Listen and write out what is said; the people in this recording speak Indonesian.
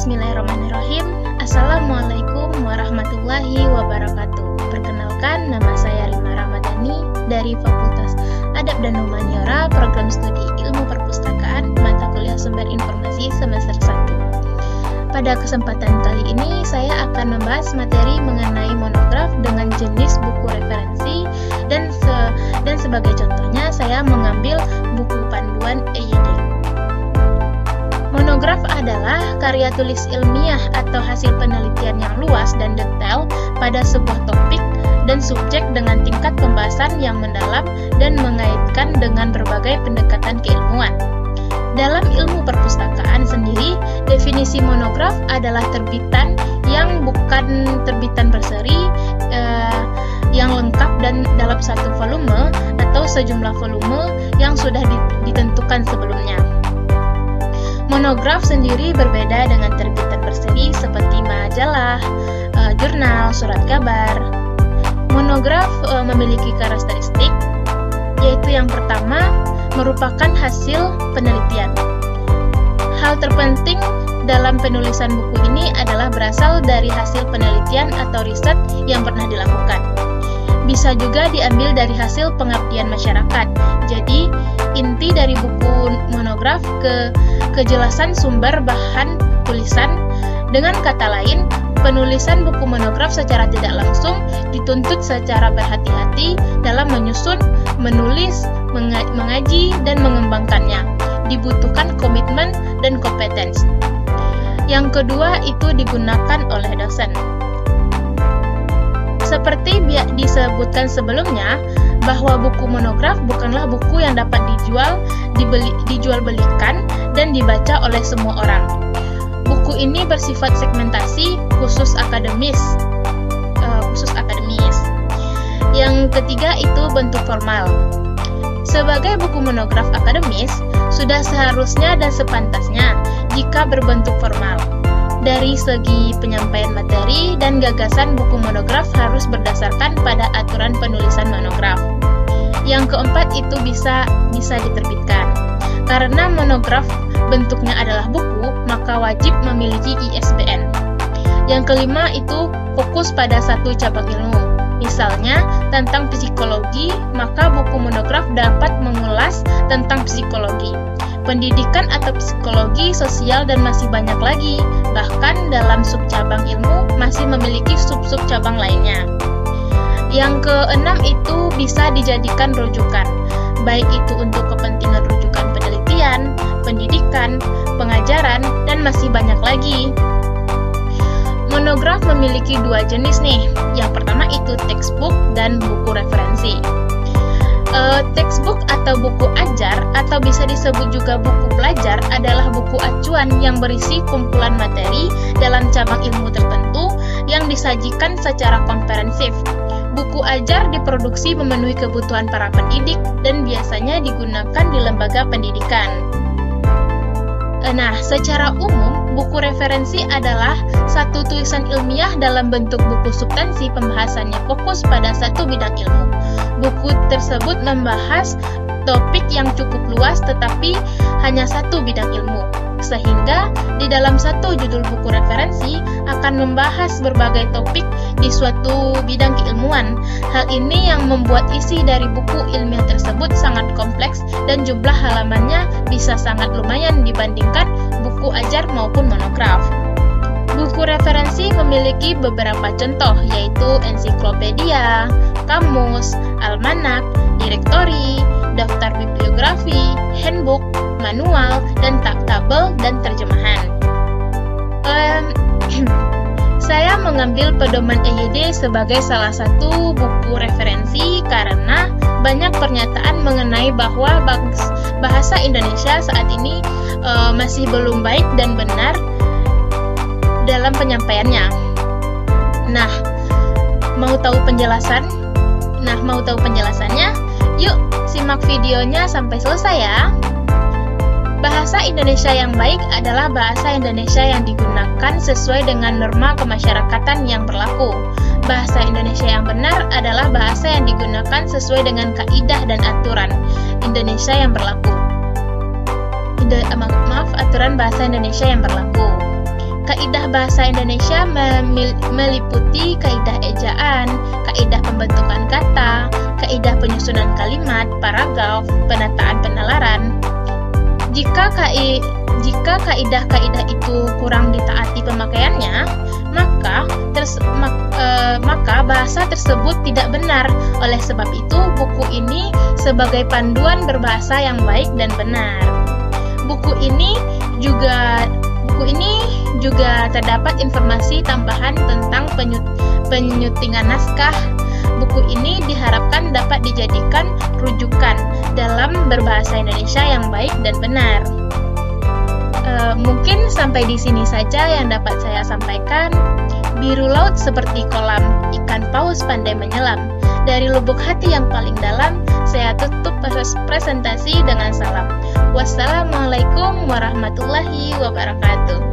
Bismillahirrahmanirrahim. Assalamualaikum warahmatullahi wabarakatuh. Perkenalkan, nama saya Rima Ramadhani dari Fakultas Adab dan Humaniora, Program Studi Ilmu Perpustakaan, Mata Kuliah Sumber Informasi semester 1. Pada kesempatan kali ini, saya akan membahas materi mengenai monograf dengan jenis buku referensi dan sebagai contohnya, saya mengambil buku panduan EYD. Monograf adalah karya tulis ilmiah atau hasil penelitian yang luas dan detail pada sebuah topik dan subjek dengan tingkat pembahasan yang mendalam dan mengaitkan dengan berbagai pendekatan keilmuan. Dalam ilmu perpustakaan sendiri, definisi monograf adalah terbitan yang bukan terbitan berseri, yang lengkap dan dalam satu volume atau sejumlah volume yang sudah ditentukan sebelumnya. Monograf sendiri berbeda dengan terbitan berseri seperti majalah, jurnal, surat kabar. Monograf memiliki karakteristik, yaitu yang pertama, merupakan hasil penelitian. Hal terpenting dalam penulisan buku ini adalah berasal dari hasil penelitian atau riset yang pernah dilakukan. Bisa juga diambil dari hasil pengabdian masyarakat. Jadi, inti dari buku monograf kejelasan sumber bahan tulisan. Dengan kata lain, penulisan buku monograf secara tidak langsung dituntut secara berhati-hati dalam menyusun, menulis, mengaji, dan mengembangkannya. Dibutuhkan komitmen dan kompetensi. Yang kedua, itu digunakan oleh dosen. Seperti disebutkan sebelumnya, bahwa buku monograf bukanlah buku yang dapat dijual belikan dan dibaca oleh semua orang. Buku ini bersifat segmentasi khusus akademis. Yang ketiga itu bentuk formal. Sebagai buku monograf akademis, sudah seharusnya dan sepantasnya jika berbentuk formal. Dari segi penyampaian materi dan gagasan, buku monograf harus berdasarkan pada aturan penulisan monograf. Yang keempat itu bisa diterbitkan. Karena monograf bentuknya adalah buku, maka wajib memiliki ISBN. Yang kelima itu fokus pada satu cabang ilmu. Misalnya, tentang psikologi, maka buku monograf dapat mengulas tentang psikologi, pendidikan atau psikologi sosial, dan masih banyak lagi. Bahkan dalam subcabang ilmu masih memiliki sub-sub cabang lainnya. Yang keenam itu bisa dijadikan rujukan, baik itu untuk kepentingan rujukan penelitian, pendidikan, pengajaran, dan masih banyak lagi. Monograf memiliki dua jenis nih. Yang pertama itu textbook dan buku referensi. Textbook atau buku ajar atau bisa disebut juga buku pelajar adalah buku acuan yang berisi kumpulan materi dalam cabang ilmu tertentu yang disajikan secara komprehensif. Buku ajar diproduksi memenuhi kebutuhan para pendidik dan biasanya digunakan di lembaga pendidikan. Nah, secara umum, buku referensi adalah satu tulisan ilmiah dalam bentuk buku substansi pembahasannya fokus pada satu bidang ilmu. Buku tersebut membahas topik yang cukup luas tetapi hanya satu bidang ilmu. Sehingga di dalam satu judul buku referensi akan membahas berbagai topik di suatu bidang keilmuan. Hal ini yang membuat isi dari buku ilmiah tersebut sangat kompleks dan jumlah halamannya bisa sangat lumayan dibandingkan buku ajar maupun monograf. Buku referensi memiliki beberapa contoh, yaitu ensiklopedia, kamus, almanak, direktori, daftar bibliografi, handbook, manual, dan tabel dan terjemahan. Saya mengambil pedoman EYD sebagai salah satu buku referensi karena banyak pernyataan mengenai bahwa bahasa Indonesia saat ini masih belum baik dan benar dalam penyampaiannya. Nah, mau tahu penjelasannya? Yuk, simak videonya sampai selesai ya. Bahasa Indonesia yang baik adalah bahasa Indonesia yang digunakan sesuai dengan norma kemasyarakatan yang berlaku. Bahasa Indonesia yang benar adalah bahasa yang digunakan sesuai dengan kaidah dan aturan Indonesia yang berlaku. Aturan bahasa Indonesia yang berlaku. Kaidah bahasa Indonesia meliputi kaidah ejaan, kaidah pembentukan kata, kaidah penyusunan kalimat, paragraf, penataan penalaran. Jika kaidah-kaidah itu kurang ditaati pemakaiannya, maka bahasa tersebut tidak benar. Oleh sebab itu, buku ini sebagai panduan berbahasa yang baik dan benar. Buku ini juga terdapat informasi tambahan tentang penyutingan naskah. Buku ini diharapkan dapat dijadikan rujukan dalam berbahasa Indonesia yang baik dan benar. Mungkin sampai di sini saja yang dapat saya sampaikan. Biru laut seperti kolam, ikan paus pandai menyelam. Dari lubuk hati yang paling dalam, saya tutup presentasi dengan salam. Wassalamualaikum warahmatullahi wabarakatuh.